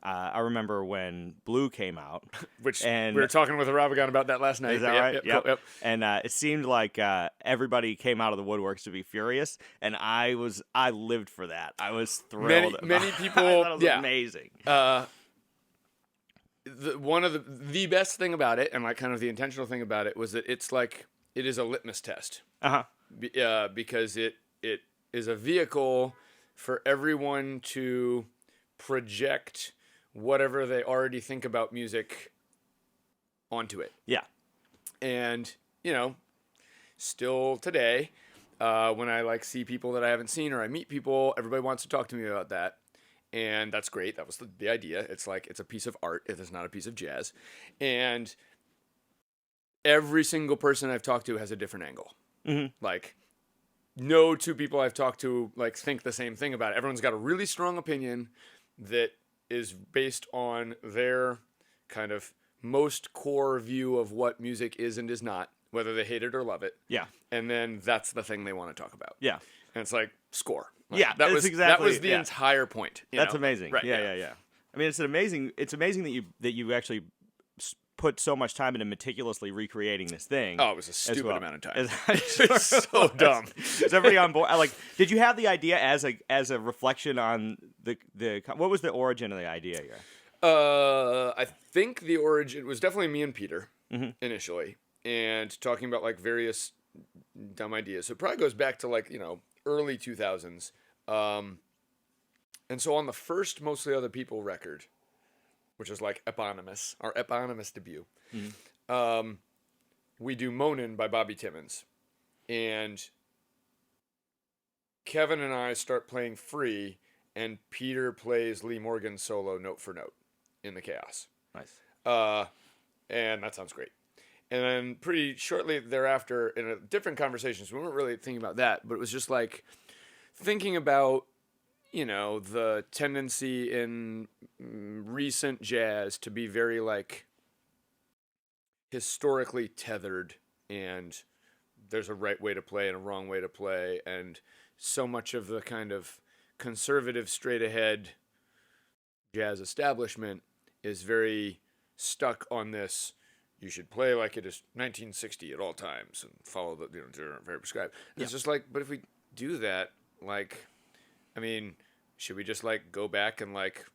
I remember when Blue came out, Which and we were talking with Arabagon about that last night. is that right? Yep. Cool, yep. And it seemed like everybody came out of the woodworks to be furious, and I lived for that. I was thrilled. Many people. I thought it was amazing. One of the best thing about it, and like kind of the intentional thing about it, was that it's like it is a litmus test. Because it is a vehicle for everyone to project whatever they already think about music onto it. Yeah. And, still today, when I like see people that I haven't seen or I meet people, everybody wants to talk to me about that. And that's great. That was the idea. It's like, it's a piece of art. It is not a piece of jazz. And every single person I've talked to has a different angle. Mm-hmm. Like, no two people I've talked to like think the same thing about it. Everyone's got a really strong opinion that is based on their kind of most core view of what music is and is not, whether they hate it or love it. Yeah. And then that's the thing they want to talk about. Yeah. And it's like, score. Like, Yeah, that was the yeah. entire point. That's amazing. Right, Yeah. I mean, it's amazing that you actually put so much time into meticulously recreating this thing. Oh, it was a stupid amount of time. It's so dumb. Is everybody on board? Like, did you have the idea as a reflection on the what was the origin of the idea here? I think the origin was definitely me and Peter initially, and talking about like various dumb ideas. So it probably goes back to like early 2000s. And so on the first Mostly Other People record, which is like eponymous, our eponymous debut, we do Moanin' by Bobby Timmons. And Kevin and I start playing free, and Peter plays Lee Morgan's solo note for note in the chaos. Nice. And that sounds great. And then pretty shortly thereafter, in a different conversation, so we weren't really thinking about that, but it was just like thinking about, the tendency in recent jazz to be very like historically tethered, and there's a right way to play and a wrong way to play, and so much of the kind of conservative straight ahead jazz establishment is very stuck on this. You should play like it is 1960 at all times and follow the very prescribed. Yeah. It's just like, but if we do that, like, I mean, should we just like go back and like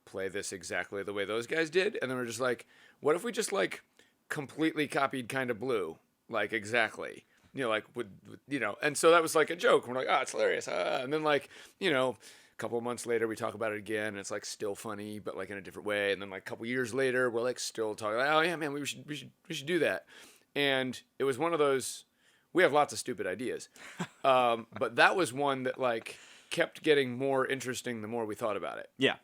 play this exactly the way those guys did? And then we're just like, what if we just like completely copied Kind of Blue, like exactly, like and so that was like a joke. We're like, it's hilarious, and then like a couple of months later we talk about it again, and it's like still funny, but like in a different way. And then like a couple years later, we're like still talking like, oh yeah, man, we should do that. And it was one of those. We have lots of stupid ideas, but that was one that like kept getting more interesting the more we thought about it. Yeah.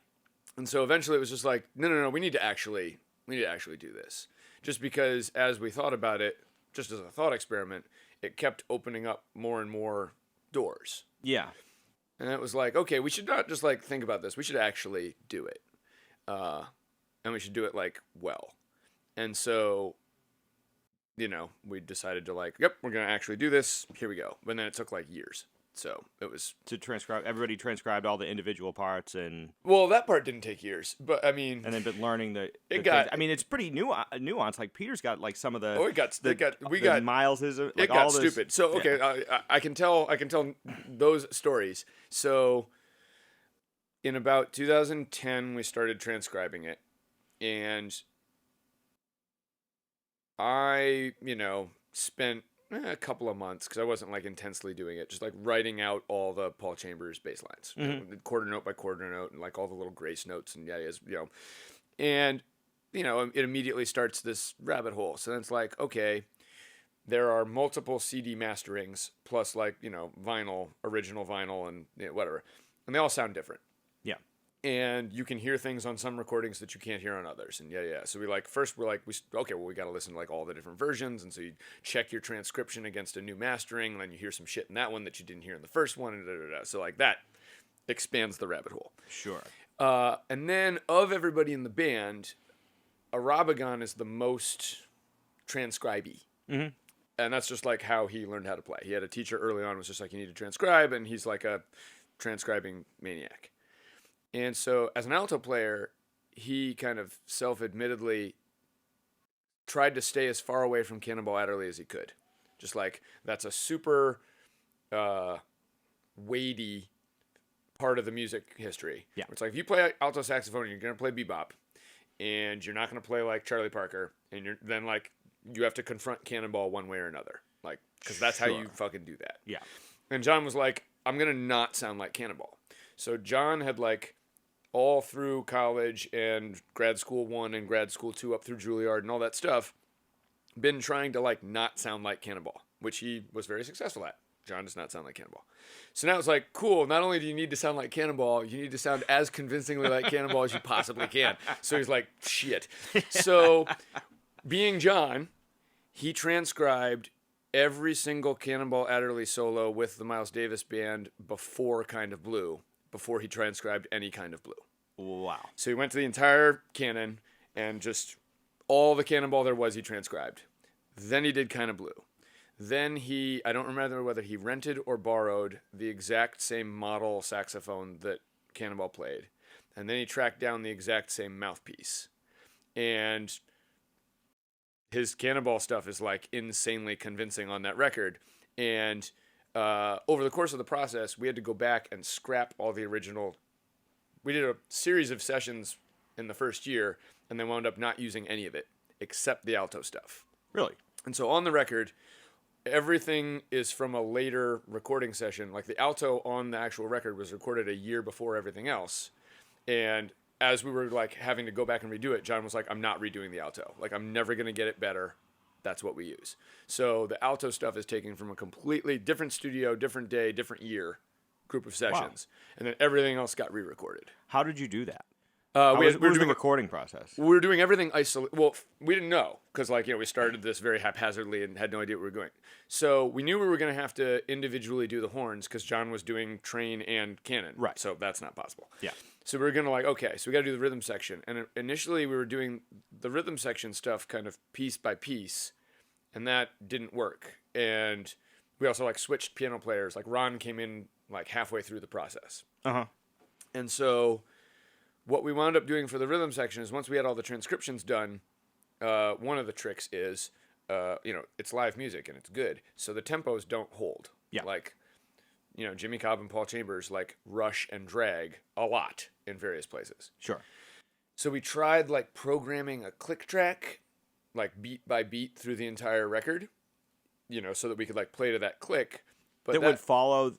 And so eventually it was just like, no, we need to actually do this. Just because as we thought about it, just as a thought experiment, it kept opening up more and more doors. Yeah. And it was like, okay, we should not just like think about this. We should actually do it. And we should do it like well. And so, we decided to like, yep, we're going to actually do this. Here we go. But then it took like years. So it was to transcribe. Everybody transcribed all the individual parts, and that part didn't take years. But I mean, and then but learning it's pretty nuanced. Like Peter's got like some of the. Oh, we got Miles's. Like, it got all stupid. So okay, yeah. I can tell those stories. So in about 2010, we started transcribing it, and I spent a couple of months, because I wasn't like intensely doing it, just like writing out all the Paul Chambers bass lines, quarter note by quarter note, and like all the little grace notes and and it immediately starts this rabbit hole. So then it's like, okay, there are multiple CD masterings plus like vinyl, original vinyl, and whatever, and they all sound different. Yeah. And you can hear things on some recordings that you can't hear on others. And so we got to listen to like all the different versions. And so you check your transcription against a new mastering, and then you hear some shit in that one that you didn't hear in the first one. And so like that expands the rabbit hole. Sure. And then of everybody in the band, Arabagon is the most transcribey. Mm-hmm. And that's just like how he learned how to play. He had a teacher early on who was just like, you need to transcribe. And he's like a transcribing maniac. And so as an alto player, he kind of self-admittedly tried to stay as far away from Cannonball Adderley as he could. Just like, that's a super weighty part of the music history. Yeah. It's like, if you play alto saxophone, you're going to play bebop, and you're not going to play like Charlie Parker, and then like you have to confront Cannonball one way or another, like, because that's how you fucking do that. Yeah. And John was like, I'm going to not sound like Cannonball. So John had like all through college and grad school 1 and grad school 2 up through Juilliard and all that stuff, been trying to like not sound like Cannonball, which he was very successful at. John does not sound like Cannonball. So now it's like, cool, not only do you need to sound like Cannonball, you need to sound as convincingly like Cannonball as you possibly can. So he's like, shit. So being John, he transcribed every single Cannonball Adderley solo with the Miles Davis band before Kind of Blue, before he transcribed any Kind of Blue. Wow. So he went to the entire canon and just all the Cannonball there was, he transcribed. Then he did Kind of Blue. Then I don't remember whether he rented or borrowed the exact same model saxophone that Cannonball played. And then he tracked down the exact same mouthpiece. And his Cannonball stuff is like insanely convincing on that record. And over the course of the process, we had to go back and scrap all the original. We did a series of sessions in the first year, and then wound up not using any of it except the alto stuff. Really? And so on the record, everything is from a later recording session. Like the alto on the actual record was recorded a year before everything else. And as we were like having to go back and redo it, John was like, I'm not redoing the alto. Like, I'm never going to get it better. That's what we use. So the alto stuff is taken from a completely different studio, different day, different year group of sessions. Wow. And then everything else got re-recorded. How did you do that? We were doing doing the recording process. We were doing everything isolated. Well, we didn't know because, like, we started this very haphazardly and had no idea what we were doing. So we knew we were going to have to individually do the horns because John was doing train and canon. Right. So that's not possible. Yeah. So we were going to okay, so we got to do the rhythm section. And initially we were doing the rhythm section stuff kind of piece by piece, and that didn't work. And we also switched piano players. Like Ron came in halfway through the process. Uh-huh. And so what we wound up doing for the rhythm section is once we had all the transcriptions done, one of the tricks is, it's live music and it's good. So the tempos don't hold. Yeah. Jimmy Cobb and Paul Chambers rush and drag a lot in various places. Sure. So we tried programming a click track, beat by beat through the entire record, so that we could play to that click. But that would follow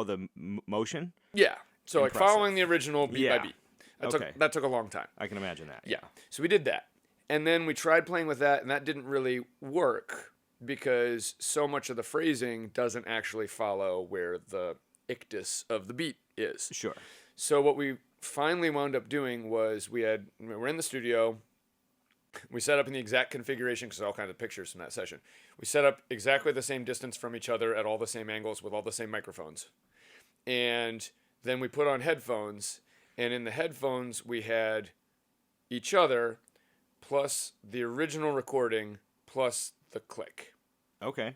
the motion? Yeah. So Impressive. Following the original beat by beat. That took a long time. I can imagine that. Yeah. So we did that. And then we tried playing with that, and that didn't really work because so much of the phrasing doesn't actually follow where the ictus of the beat is. Sure. So what we finally wound up doing was we're in the studio. We set up in the exact configuration because there's all kinds of pictures from that session. We set up exactly the same distance from each other at all the same angles with all the same microphones. And then we put on headphones, and in the headphones we had each other plus the original recording plus the click. Okay.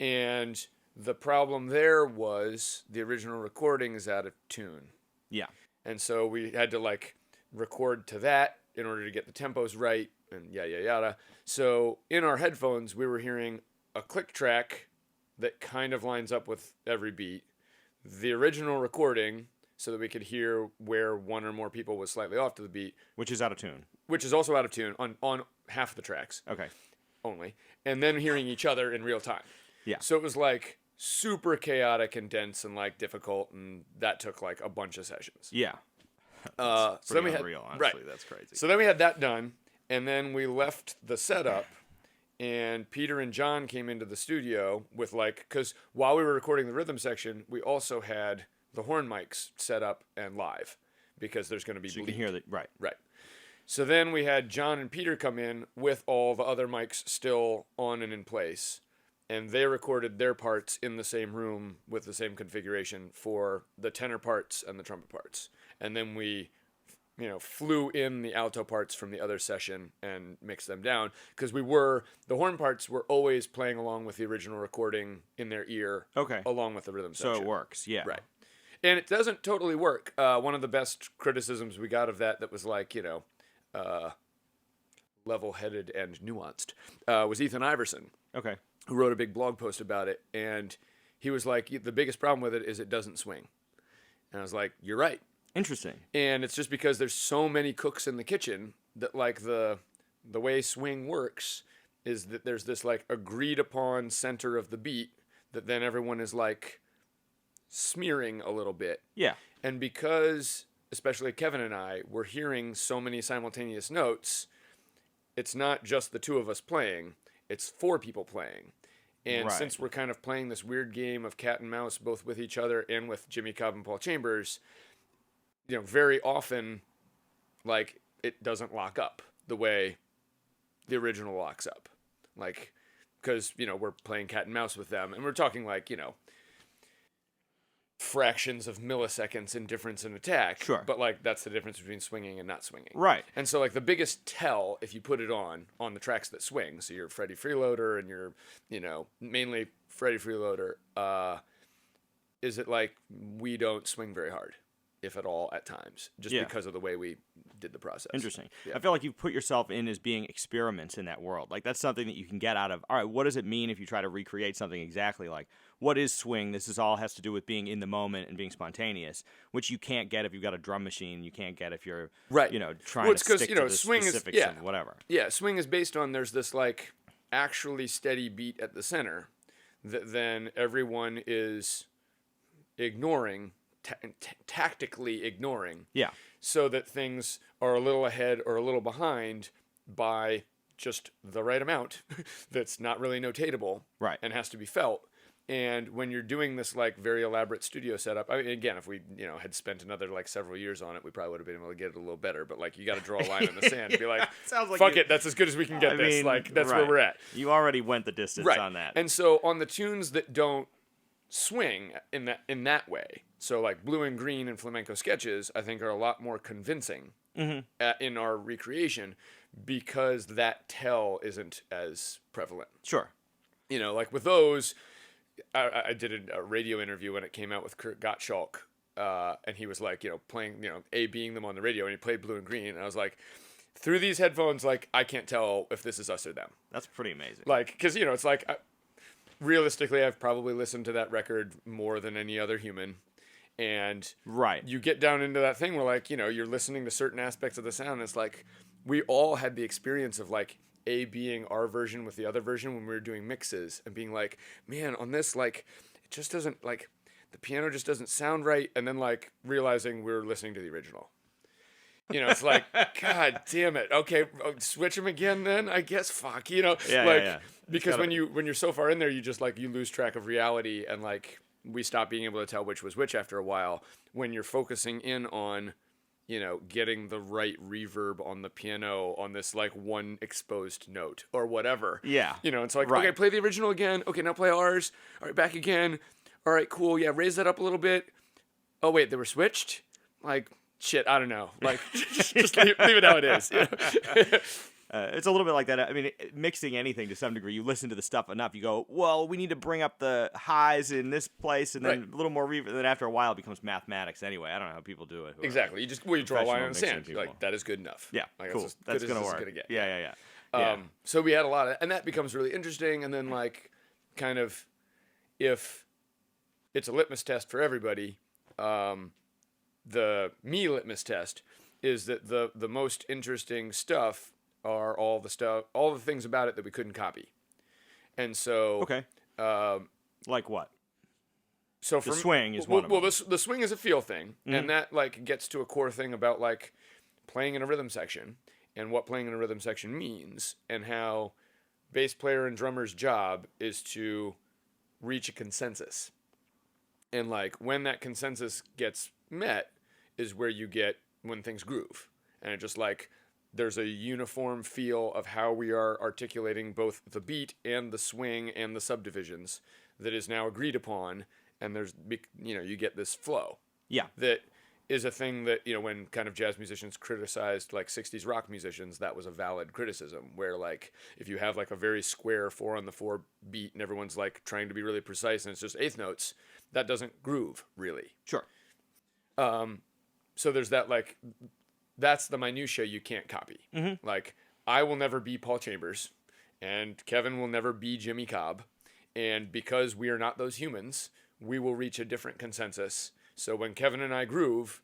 And the problem there was the original recording is out of tune. Yeah. And so we had to record to that in order to get the tempos right and yada yada. So in our headphones we were hearing a click track that kind of lines up with every beat, the original recording so that we could hear where one or more people was slightly off to the beat, which is out of tune. Which is also out of tune on half the tracks. Okay. Only. And then hearing each other in real time. Yeah. So it was super chaotic and dense and difficult, and that took a bunch of sessions. Yeah. So then we had unreal, honestly. Right. That's crazy. So then we had that done, and then we left the setup, and Peter and John came into the studio with because while we were recording the rhythm section, we also had the horn mics set up and live because there's going to be so you can hear that. Right. Right. So then we had John and Peter come in with all the other mics still on and in place, and they recorded their parts in the same room with the same configuration for the tenor parts and the trumpet parts. And then we, flew in the alto parts from the other session and mixed them down because the horn parts were always playing along with the original recording in their ear. Okay. Along with the rhythm section. So it works. Yeah. Right. And it doesn't totally work. One of the best criticisms we got of that was like, level-headed and nuanced, was Ethan Iverson, Okay. who wrote a big blog post about it. And he was like, the biggest problem with it is it doesn't swing. And I was like, you're right. Interesting. And it's just because there's so many cooks in the kitchen that like the way swing works is that there's this like agreed upon center of the beat that then everyone is like smearing a little bit. Yeah. And because especially Kevin and I were hearing so many simultaneous notes, it's not just the two of us playing, it's four people playing. And Right. since we're kind of playing this weird game of cat and mouse, both with each other and with Jimmy Cobb and Paul Chambers, very often, like, it doesn't lock up the way the original locks up. Like, because, we're playing cat and mouse with them, and we're talking, like, fractions of milliseconds in difference in attack. Sure. But, like, that's the difference between swinging and not swinging. Right. And so, like, the biggest tell, if you put it on the tracks that swing, so you're Freddie Freeloader and you're, mainly Freddie Freeloader, is that, like, we don't swing very hard, if at all, at times, just because of the way we did the process. Interesting. Yeah. I feel like you've put yourself in as being experiments in that world. Like, that's something that you can get out of, all right, what does it mean if you try to recreate something exactly like, what is swing? This is all has to do with being in the moment and being spontaneous, which you can't get if you've got a drum machine. You can't get if you're, right. Trying to stick to the swing specifics of whatever. Yeah, swing is based on there's this, like, actually steady beat at the center that then everyone is ignoring, tactically ignoring. Yeah. So that things are a little ahead or a little behind by just the right amount that's not really notatable. Right. And has to be felt. And when you're doing this, like, very elaborate studio setup, I mean, again, if we, had spent another, like, several years on it, we probably would have been able to get it a little better. But, like, you got to draw a line in the sand and be like, Sounds like fuck it, that's as good as we can get this. Like, that's where we're at. You already went the distance on that. And so on the tunes that don't swing in that way, so like Blue and Green and Flamenco Sketches, I think are a lot more convincing in our recreation because that tell isn't as prevalent. Sure. Like with those, I did a radio interview when it came out with Kurt Gottschalk, and he was like, playing, A-B'ing them on the radio, and he played Blue and Green, and I was like, through these headphones, like, I can't tell if this is us or them. That's pretty amazing. Like, because, it's like, realistically, I've probably listened to that record more than any other human. And you get down into that thing where, like, you're listening to certain aspects of the sound. And it's like we all had the experience of, like, A being our version with the other version when we were doing mixes and being like, man, on this, like, it just doesn't, like, the piano just doesn't sound right. And then, like, realizing we were listening to the original. It's like, God damn it. Okay, switch them again then, I guess. Fuck, because when you're so far in there, you just, like, you lose track of reality and, like, we stop being able to tell which was which after a while when you're focusing in on, getting the right reverb on the piano on this, like, one exposed note or whatever. Yeah. It's like, okay, play the original again. Okay, now play ours. All right, back again. All right, cool. Yeah, raise that up a little bit. Oh, wait, they were switched? Like, shit, I don't know. Like, just leave it how it is. It's a little bit like that. I mean, mixing anything to some degree, you listen to the stuff enough, you go, well, we need to bring up the highs in this place and then a little more reverb. And then after a while, it becomes mathematics anyway. I don't know how people do it. Exactly. You draw a line in the sand. You're like, that is good enough. Yeah, like, cool. That's going to work. Get. Yeah. So we had a lot of, and that becomes really interesting. And then, like, kind of, if it's a litmus test for everybody, the me litmus test is that the most interesting stuff are all the things about it that we couldn't copy. And so like what? So the swing is one of them. Well, the swing is a feel thing, and that, like, gets to a core thing about, like, playing in a rhythm section and what playing in a rhythm section means and how bass player and drummer's job is to reach a consensus. And, like, when that consensus gets met is where you get when things groove. And it just, like, there's a uniform feel of how we are articulating both the beat and the swing and the subdivisions that is now agreed upon. And there's, you get this flow. Yeah. That is a thing that, when kind of jazz musicians criticized, like, 60s rock musicians, that was a valid criticism. Where, like, if you have, like, a very square 4-on-the-4 beat and everyone's, like, trying to be really precise and it's just eighth notes, that doesn't groove, really. Sure. So there's that, like, that's the minutia you can't copy. Like, I will never be Paul Chambers, and Kevin will never be Jimmy Cobb. And because we are not those humans, we will reach a different consensus. So when Kevin and I groove,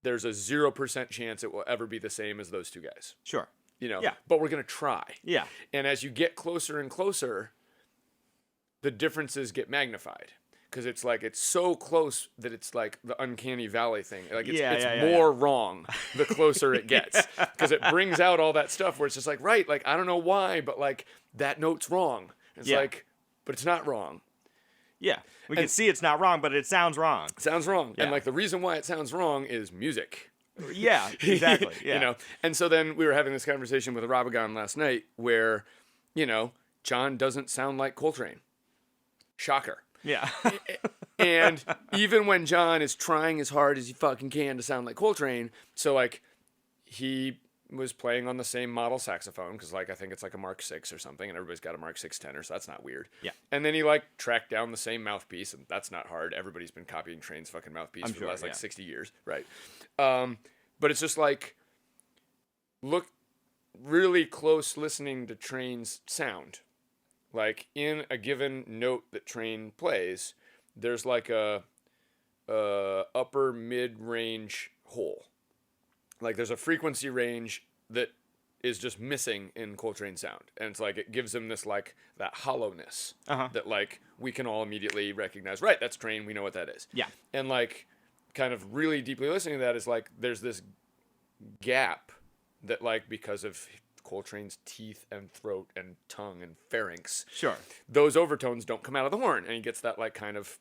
there's a 0% chance it will ever be the same as those two guys. Sure. You know? Yeah. But we're going to try. Yeah. And as you get closer and closer, the differences get magnified. Because it's like, it's so close that it's like the uncanny valley thing. Like, it's more wrong the closer it gets. Because it brings out all that stuff where it's just like, right, like, I don't know why, but like, that note's wrong. It's like, but it's not wrong. Yeah. We can see it's not wrong, but it sounds wrong. It sounds wrong. Yeah. And like, the reason why it sounds wrong is music. Yeah, exactly. Yeah. You know? And so then we were having this conversation with Rabagon last night where, you know, John doesn't sound like Coltrane. Shocker. Yeah. And even when John is trying as hard as he fucking can to sound like Coltrane, so like he was playing on the same model saxophone because like I think it's like a Mark 6 or something, and everybody's got a Mark 6 tenor, so that's not weird. Yeah. And then he like tracked down the same mouthpiece, and that's not hard. Everybody's been copying Train's fucking mouthpiece for the last like 60 years, right? But it's just like look really close listening to Train's sound. Like, in a given note that Train plays, there's like a upper mid-range hole. Like, there's a frequency range that is just missing in Coltrane's sound. And it's like, it gives him this, like, that hollowness that, like, we can all immediately recognize, right, that's Train, we know what that is. Yeah. And, like, kind of really deeply listening to that is, like, there's this gap that, like, because of Coltrane's teeth and throat and tongue and pharynx. Sure. Those overtones don't come out of the horn, and he gets that like kind of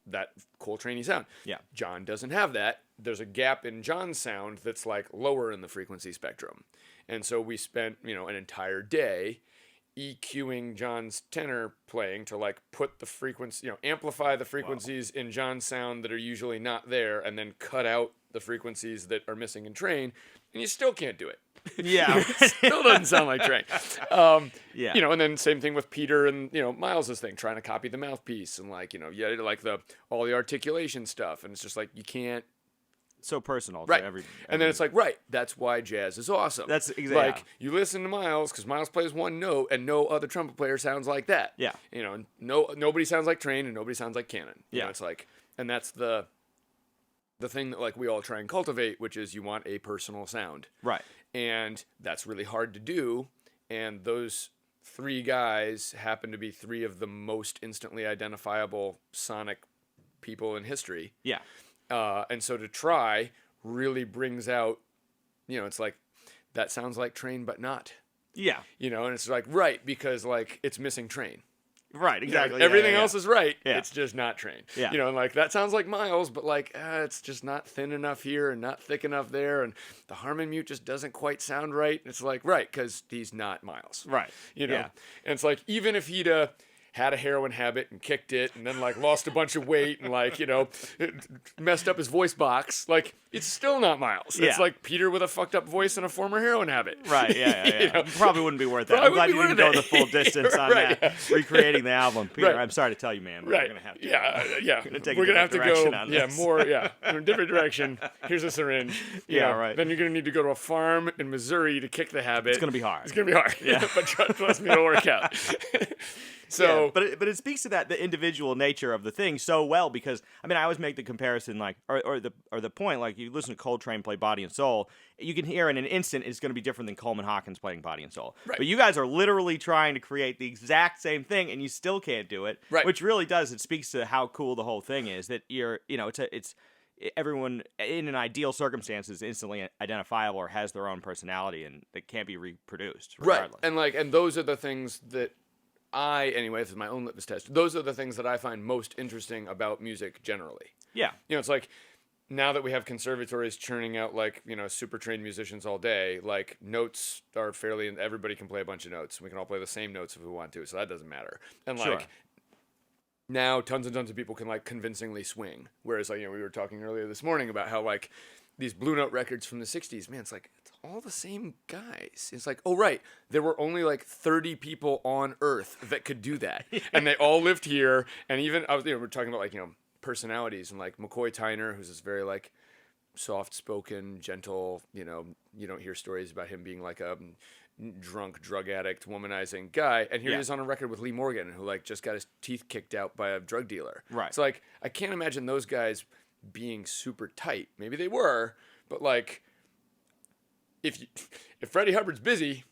that Coltrane-y sound. Yeah. John doesn't have that. There's a gap in John's sound that's like lower in the frequency spectrum. And so we spent, you know, an entire day EQing John's tenor playing to like put the frequency, you know, amplify the frequencies in John's sound that are usually not there, and then cut out the frequencies that are missing in Train, and you still can't do it. Yeah. It still doesn't sound like Train. Yeah. You know, and then same thing with Peter and, you know, Miles's thing, trying to copy the mouthpiece and like, you know, yeah, like all the articulation stuff, and it's just like you can't. So personal. Right. To every and then it's like, right, that's why jazz is awesome. That's exactly like you listen to Miles because Miles plays one note and no other trumpet player sounds like that. Yeah. You know, nobody sounds like Train and nobody sounds like Cannon. You know, it's like, and that's the thing that like we all try and cultivate, which is you want a personal sound. Right. And that's really hard to do. And those three guys happen to be three of the most instantly identifiable sonic people in history. Yeah. And so to try really brings out, you know, it's like, that sounds like Train, but not. Yeah. You know, and it's like, right, because like it's missing Train. Right, exactly. You know, everything else is right. Yeah. It's just not Train. Yeah. You know, and like that sounds like Miles, but like it's just not thin enough here and not thick enough there, and the harmon mute just doesn't quite sound right. And it's like, right, because he's not Miles. Right. You know, Yeah. and it's like even if he'd had a heroin habit and kicked it and then like lost a bunch of weight and like, you know, messed up his voice box, like it's still not Miles. Yeah. It's like Peter with a fucked up voice and a former heroin habit. Right, yeah. You know? Probably wouldn't be worth that. I'm glad you didn't go the full distance on Right, that, recreating the album. Peter, Right. I'm sorry to tell you, man, but Right. we're going to have to. Yeah. We're gonna take We're a gonna have to different go. direction on Yeah, this. more. Yeah, in a different direction. Here's a syringe. You Yeah, know, right. Then you're gonna need to go to a farm in Missouri to kick the habit. It's going to be hard. It's gonna be hard. Yeah. But trust me, it'll work out. So, yeah, but it speaks to that the individual nature of the thing so well, because I mean I always make the comparison like or the point, like you listen to Coltrane play Body and Soul, you can hear in an instant it's going to be different than Coleman Hawkins playing Body and Soul. Right. But you guys are literally trying to create the exact same thing and you still can't do it. Right. Which really does, it speaks to how cool the whole thing is, that you're, you know, it's everyone in an ideal circumstance is instantly identifiable or has their own personality and that can't be reproduced regardless. Right. And those are the things that anyway, this is my own litmus test. Those are the things that I find most interesting about music generally. Yeah. You know, it's like now that we have conservatories churning out like, you know, super trained musicians all day, like notes are everybody can play a bunch of notes. We can all play the same notes if we want to, so that doesn't matter. And like Sure. now tons and tons of people can like convincingly swing. Whereas like, you know, we were talking earlier this morning about how like these Blue Note records from the 60s, man, it's like it's all the same guys. It's like, oh right, there were only like 30 people on Earth that could do that. And they all lived here, and even we're talking about like, you know, personalities, and like McCoy Tyner, who's this very like soft-spoken, gentle, you don't hear stories about him being like a drunk, drug addict, womanizing guy, and here he is on a record with Lee Morgan, who like just got his teeth kicked out by a drug dealer. Right. It's like, I can't imagine those guys being super tight. Maybe they were, but like, if Freddie Hubbard's busy,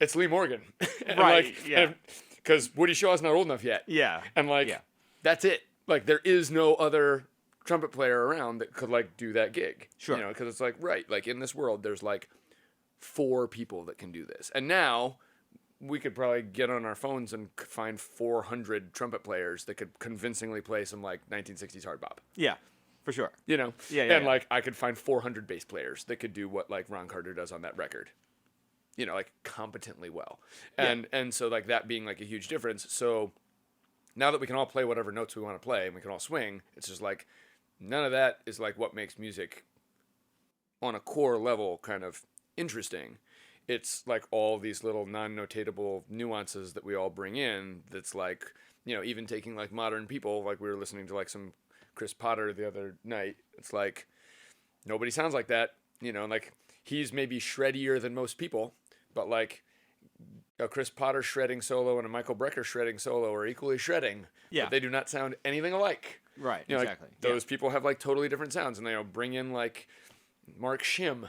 it's Lee Morgan. And right. Like, because Woody Shaw's not old enough yet. Yeah. And like, that's it. Like, there is no other trumpet player around that could like do that gig. Sure. Because it's like, right, like in this world, there's like 4 people that can do this. And now we could probably get on our phones and find 400 trumpet players that could convincingly play some like 1960s hard bop. Yeah, for sure. And like I could find 400 bass players that could do what like Ron Carter does on that record. Like competently well. And so like that being like a huge difference. So now that we can all play whatever notes we want to play and we can all swing, it's just like none of that is like what makes music on a core level kind of interesting. It's like all these little non-notatable nuances that we all bring in that's like, even taking like modern people, like we were listening to like some Chris Potter the other night. It's like nobody sounds like that, and like he's maybe shreddier than most people, but like a Chris Potter shredding solo and a Michael Brecker shredding solo are equally shredding, but they do not sound anything alike. Right, Like exactly. those people have like totally different sounds, and they bring in like Mark Shim,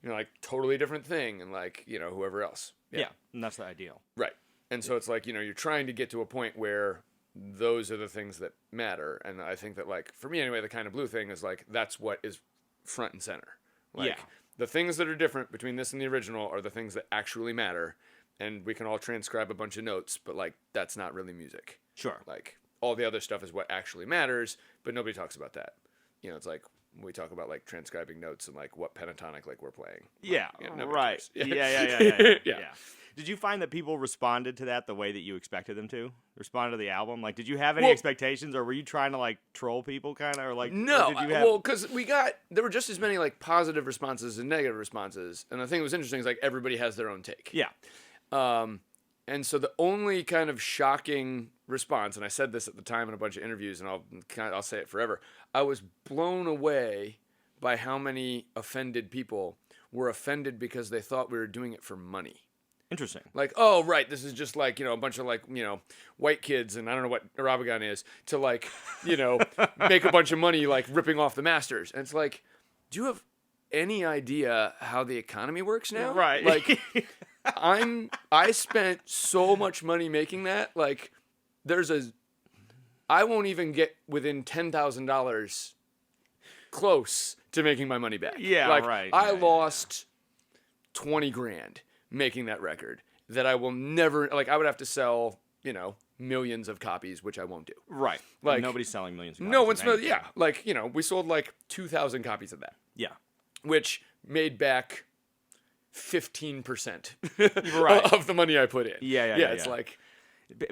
like totally different thing, and like, whoever else. Yeah, and that's the ideal. Right. And so it's like, you're trying to get to a point where those are the things that matter. And I think that like, for me anyway, the Kind of Blue thing is like, that's what is front and center. Like the things that are different between this and the original are the things that actually matter. And we can all transcribe a bunch of notes, but like, that's not really music. Sure. Like all the other stuff is what actually matters, but nobody talks about that. It's like, we talk about like transcribing notes and like what pentatonic like we're playing. Yeah, right. Cares. Yeah. Did you find that people responded to that the way that you expected them to respond to the album? Like, did you have any expectations, or were you trying to like troll people, kind of, or like? No, because there were just as many like positive responses and negative responses, and the thing that was interesting is like everybody has their own take. Yeah. And so the only kind of shocking response, and I said this at the time in a bunch of interviews, and I'll say it forever, I was blown away by how many offended people were offended because they thought we were doing it for money. Interesting. Like, oh, right, this is just like, a bunch of like, white kids, and I don't know what Arabagan is, to like, make a bunch of money like ripping off the masters. And it's like, do you have any idea how the economy works now? Right. Like, I spent so much money making that. Like, I won't even get within $10,000 close to making my money back. Yeah, like, right. I lost 20 grand making that record that I will never, like, I would have to sell, millions of copies, which I won't do. Right. Like, nobody's selling millions of copies. No one's, like, we sold like 2,000 copies of that. Yeah. Which made back 15% right. of the money I put in. Yeah. It's like,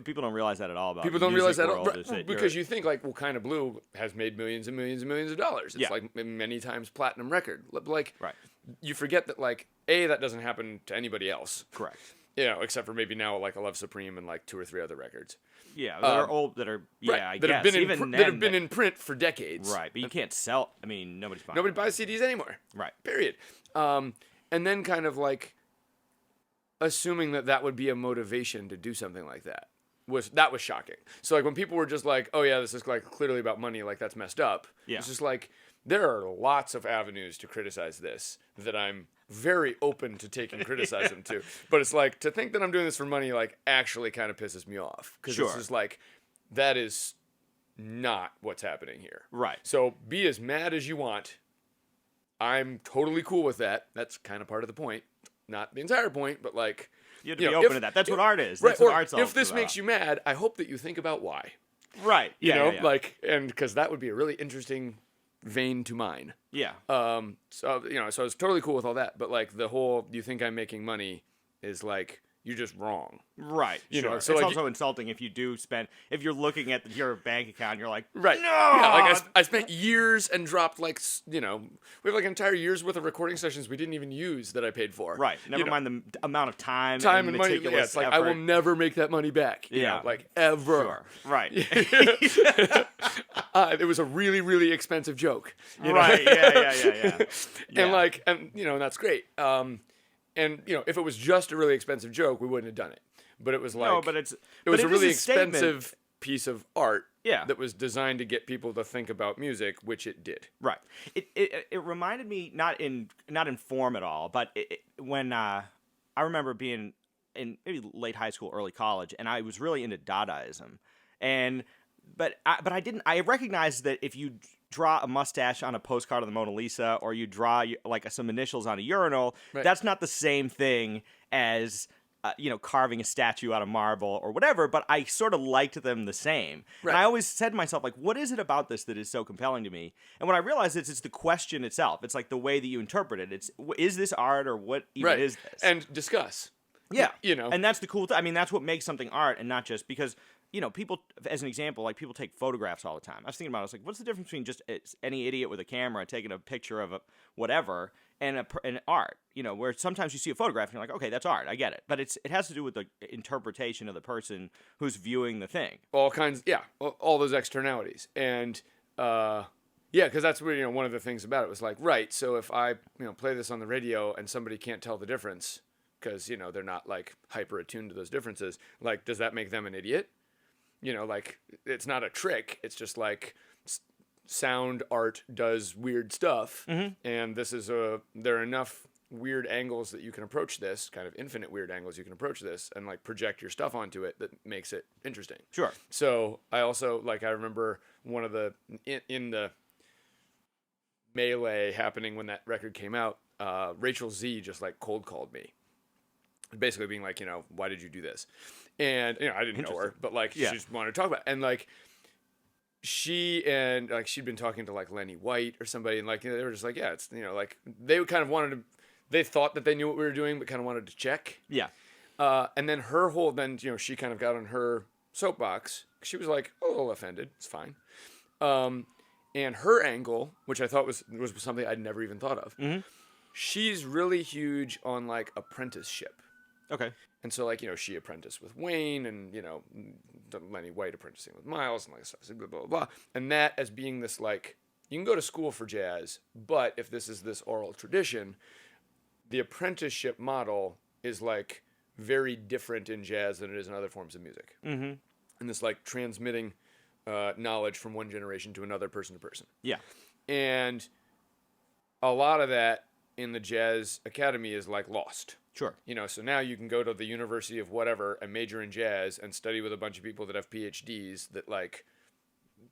people don't realize that at all about people don't realize that world, because you think like, well, Kind of Blue has made millions and millions and millions of dollars. It's like many times platinum record. Like, right. You forget that like that doesn't happen to anybody else. Correct. Except for maybe now like A Love Supreme and like 2 or 3 other records. Yeah, that are old. That are I that guess that have been in print for decades. Right, but you can't sell. I mean, nobody buys CDs anymore. Right. Period. And then kind of like assuming that would be a motivation to do something like that was shocking. So like when people were just like, oh yeah, this is like clearly about money, like that's messed up. Yeah. It's just like there are lots of avenues to criticize this that I'm very open to taking criticism to. But it's like to think that I'm doing this for money like actually kind of pisses me off because it's just like that is not what's happening here. Right. So be as mad as you want. I'm totally cool with that. That's kind of part of the point. Not the entire point, but like you have to be open to that. That's what art is. That's right. what art's all if this about. makes you mad, I hope that you think about why. Right. You know, like, and because that would be a really interesting vein to mine. Yeah. So I was totally cool with all that, but like the whole "you think I'm making money" is like you're just wrong. Right. You sure. know, so it's like, also insulting if if you're looking at your bank account, and you're like, right. no. Yeah, like I spent years and dropped like, you know, we have like an entire year's worth of recording sessions we didn't even use that I paid for. Right. Never You know, mind the amount of time and money. meticulous Yeah, it's like effort. I will never make that money back. You know, like ever. Sure. Right. It was a really, really expensive joke. You know? Right. Yeah. And like, and you know, that's great. And you know, if it was just a really expensive joke, we wouldn't have done it. But it was like, No, but it was a is really a statement. expensive piece of art. Yeah. That was designed to get people to think about music, which it did. Right. It reminded me not in form at all, but when I remember being in maybe late high school, early college, and I was really into Dadaism, but I recognized that if you draw a mustache on a postcard of the Mona Lisa, or you draw like some initials on a urinal, Right. that's not the same thing as carving a statue out of marble or whatever, but I sort of liked them the same. Right. And I always said to myself, like, what is it about this that is so compelling to me? And when I realized it's the question itself. It's like the way that you interpret it. Is this art, or what even is this? And discuss. Yeah. You know. And that's the cool thing. I mean, that's what makes something art, and not just because, people, as an example, like people take photographs all the time. I was thinking about it. I was like, what's the difference between just any idiot with a camera taking a picture of whatever and art? Where sometimes you see a photograph and you're like, okay, that's art. I get it. But it has to do with the interpretation of the person who's viewing the thing. All kinds, yeah, all those externalities. And, because that's where, one of the things about it was like, right, so if I, play this on the radio and somebody can't tell the difference because, they're not, like, hyper attuned to those differences, like, does that make them an idiot? Like, it's not a trick. It's just like sound art does weird stuff. Mm-hmm. And there are enough weird angles that you can approach this, kind of infinite weird angles you can approach this, and like project your stuff onto it that makes it interesting. Sure. So I also, I remember one of in the melee happening when that record came out, Rachel Z just like cold called me. Basically being like, why did you do this? And, I didn't know her, but like, she just wanted to talk about it. And like, she'd been talking to like Lenny White or somebody, and like, they were just like, yeah, it's, like they kind of they thought that they knew what we were doing, but kind of wanted to check. Yeah. And then she kind of got on her soapbox. She was like a little offended. It's fine. And her angle, which I thought was something I'd never even thought of. Mm-hmm. She's really huge on like apprenticeship. Okay. And so, like, she apprenticed with Wayne, and, Lenny White apprenticing with Miles, and like, blah, blah, blah. And that as being this, like, you can go to school for jazz, but if this is this oral tradition, the apprenticeship model is, like, very different in jazz than it is in other forms of music. Mm-hmm. And this, like, transmitting knowledge from one generation to another, person to person. Yeah. And a lot of that in the Jazz Academy is, like, lost. Sure. So now you can go to the University of whatever and major in jazz and study with a bunch of people that have PhDs that like,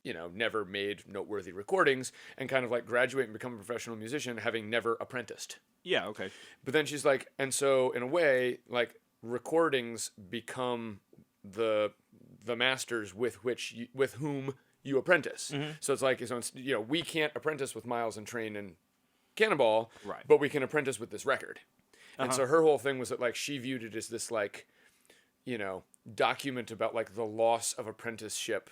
never made noteworthy recordings, and kind of like graduate and become a professional musician having never apprenticed. Yeah. Okay. But then she's like, and so in a way, like recordings become the masters with whom you apprentice. Mm-hmm. So it's like, we can't apprentice with Miles and Train and Cannonball, right, but we can apprentice with this record. And Uh-huh. so her whole thing was that, like, she viewed it as this, like, document about, like, the loss of apprenticeship,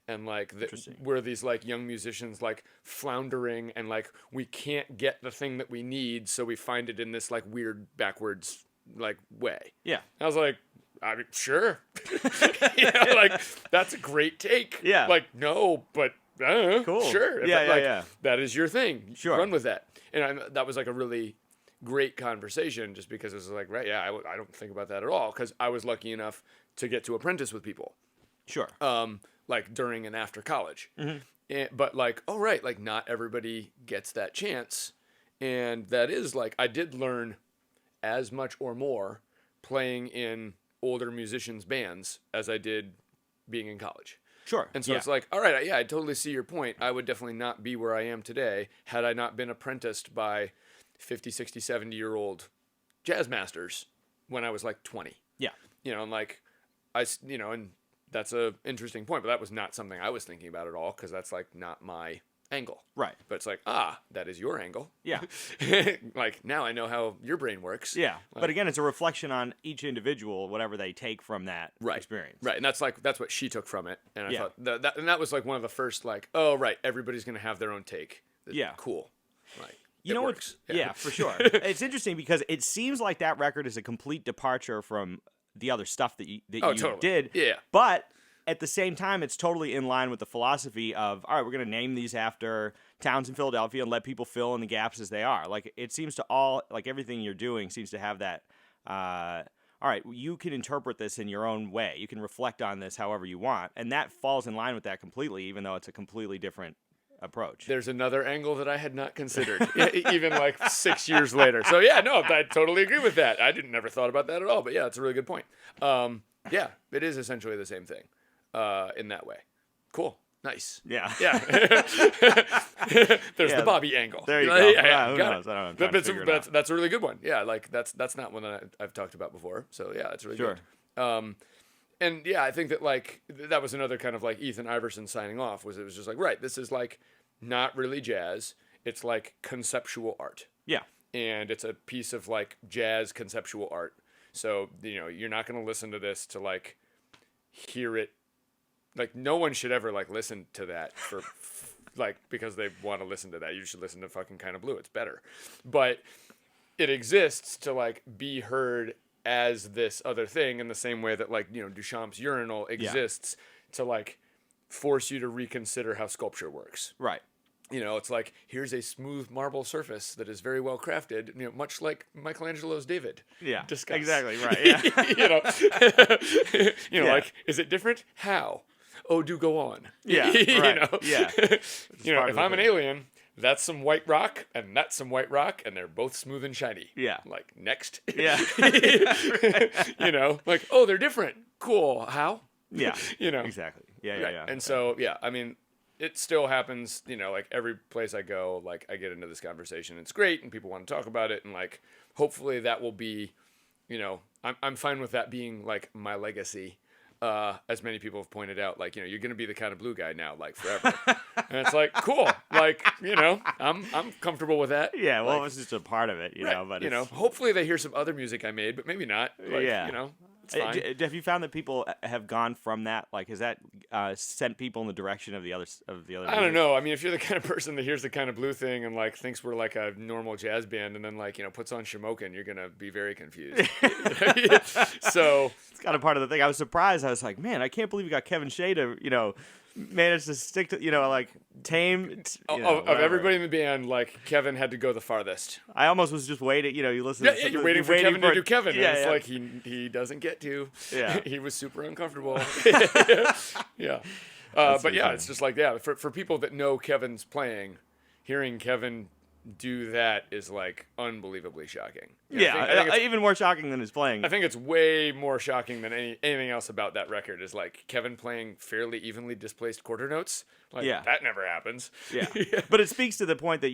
and, like, where these, like, young musicians, like, floundering, and, like, we can't get the thing that we need, so we find it in this, like, weird backwards, like, way. Yeah. I was like, I mean, sure. Like, that's a great take. Yeah. Like, no, but, cool. Sure. If Yeah. that is your thing. Sure. Run with that. And that was, like, a really great conversation, just because it was like, right, yeah, I don't think about that at all, because I was lucky enough to get to apprentice with people. Sure. Like during and after college. Mm-hmm. But like, oh right, like not everybody gets that chance. And that is like, I did learn as much or more playing in older musicians' bands as I did being in college. Sure. And so it's like, all right, yeah, I totally see your point. I would definitely not be where I am today had I not been apprenticed by 50, 60, 70-year-old jazz masters when I was like 20. Yeah. And like, and that's a interesting point, but that was not something I was thinking about at all, because that's like not my angle. Right. But it's like, that is your angle. Yeah. Like, now I know how your brain works. Yeah. Like, But again, it's a reflection on each individual, whatever they take from that experience. Right. And that's what she took from it. And I Yeah. thought that was like one of the first, like, oh, right, everybody's going to have their own take. Yeah. Cool. Like, You it know works. what? Yeah, for sure. It's interesting because it seems like that record is a complete departure from the other stuff that you totally. did. Yeah. But at the same time, it's totally in line with the philosophy of, all right, we're going to name these after towns in Philadelphia and let people fill in the gaps as they are. Like, it seems to like everything you're doing seems to have that, all right, you can interpret this in your own way. You can reflect on this however you want. And that falls in line with that completely, even though it's a completely different approach. There's another angle that I had not considered, even like 6 years later. So yeah, no, I totally agree with that. I never thought about that at all. But yeah, it's a really good point. Yeah, it is essentially the same thing in that way. Cool. Nice. Yeah. Yeah. There's the Bobby angle. There you go. Yeah, who got knows? it. I don't know. That's a really good one. Yeah, like that's not one that I've talked about before. So yeah, it's really good. And yeah, I think that like that was another kind of like Ethan Iverson signing off. It was just like, right, this is like not really jazz. It's like conceptual art. Yeah. And it's a piece of like jazz conceptual art. So, you're not going to listen to this to like hear it. Like, no one should ever like listen to that for like because they want to listen to that. You should listen to fucking Kind of Blue. It's better. But it exists to like be heard as this other thing in the same way that like, Duchamp's Urinal exists to like force you to reconsider how sculpture works. Right. It's like, here's a smooth marble surface that is very well crafted, much like Michelangelo's David. Yeah. Discuss. Exactly, right. Yeah. Like, is it different? How? Oh, do go on. Yeah. Right. Yeah. If I'm an thing. alien, that's some white rock, and that's some white rock, and they're both smooth and shiny. Yeah. Like, next. Yeah. Like, oh, they're different. Cool. How? Yeah. Exactly. Yeah. Right. Yeah. And so, yeah, I mean, it still happens, like every place I go, like I get into this conversation. It's great, and people want to talk about it, and like, hopefully that will be, I'm fine with that being like my legacy. As many people have pointed out, like, you're going to be the Kind of Blue guy now, like forever. And it's like, cool. Like, I'm comfortable with that. Yeah. Well, like, it was just a part of it, right, but hopefully they hear some other music I made, but maybe not. Like, yeah. It's fine. Have you found that people have gone from that? Like, has that sent people in the direction of the other? I don't know. I mean, if you're the kind of person that hears the Kind of Blue thing and like thinks we're like a normal jazz band, and then like puts on Shamokin, you're gonna be very confused. So it's kind of part of the thing. I was surprised. I was like, man, I can't believe you got Kevin Shea to manage to stick to like tame. Of everybody in the band, like Kevin had to go the farthest. I almost was just waiting. You listen. Yeah, you're waiting for Kevin to do Kevin. Yeah, and it's like he doesn't get to. Yeah. He was super uncomfortable. Yeah. But yeah, it's just like, yeah, for people that know Kevin's playing, hearing Kevin do that is like unbelievably shocking. I think even more shocking than his playing. I think it's way more shocking than anything else about that record is like Kevin playing fairly evenly displaced quarter notes. Like that never happens. Yeah. But it speaks to the point that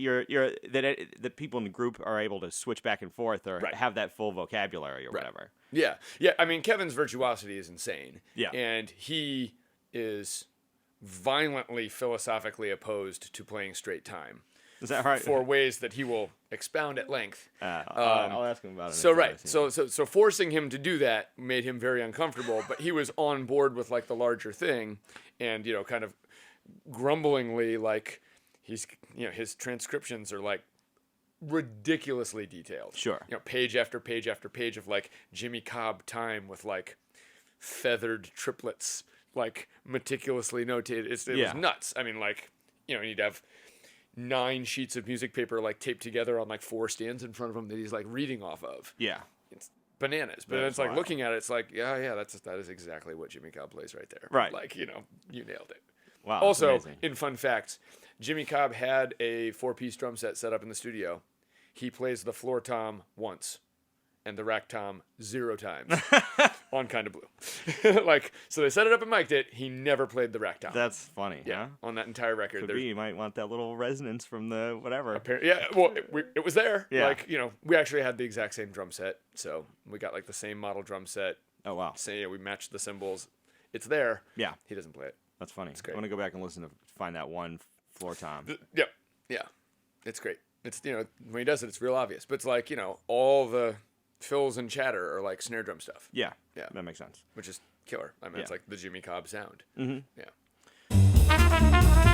that people in the group are able to switch back and forth or have that full vocabulary or whatever. Yeah. Yeah. I mean, Kevin's virtuosity is insane. Yeah. And he is violently philosophically opposed to playing straight time. Is that right? For ways that he will expound at length. I'll ask him about it. So right, so forcing him to do that made him very uncomfortable. But he was on board with like the larger thing, and kind of grumblingly like his transcriptions are like ridiculously detailed. Sure. Page after page after page of like Jimmy Cobb time with like feathered triplets, like meticulously notated. It was nuts. I mean, like you'd have 9 sheets of music paper like taped together on like 4 stands in front of him that he's like reading off of. Yeah. It's bananas. But it's like looking at it, it's like, that is exactly what Jimmy Cobb plays right there. Right. Like, you nailed it. Wow. Also, in fun facts, Jimmy Cobb had a 4-piece drum set set up in the studio. He plays the floor tom once and the rack tom 0 times on Kind of Blue. Like, so they set it up and mic'd it. He never played the rack tom. That's funny. Yeah, huh? on that entire record. Could be. You might want that little resonance from the whatever. Yeah, well, it was there. Yeah. Like, we actually had the exact same drum set. So we got like the same model drum set. Oh, wow. So we matched the cymbals. It's there. Yeah. He doesn't play it. That's funny. It's great. I want to go back and listen to find that one floor tom. Yeah, it's great. It's when he does it, it's real obvious. But it's like all the fills and chatter are like snare drum stuff. Yeah, Yeah, that makes sense. which is killer. I mean, it's like the Jimmy Cobb sound. Mm-hmm. Yeah.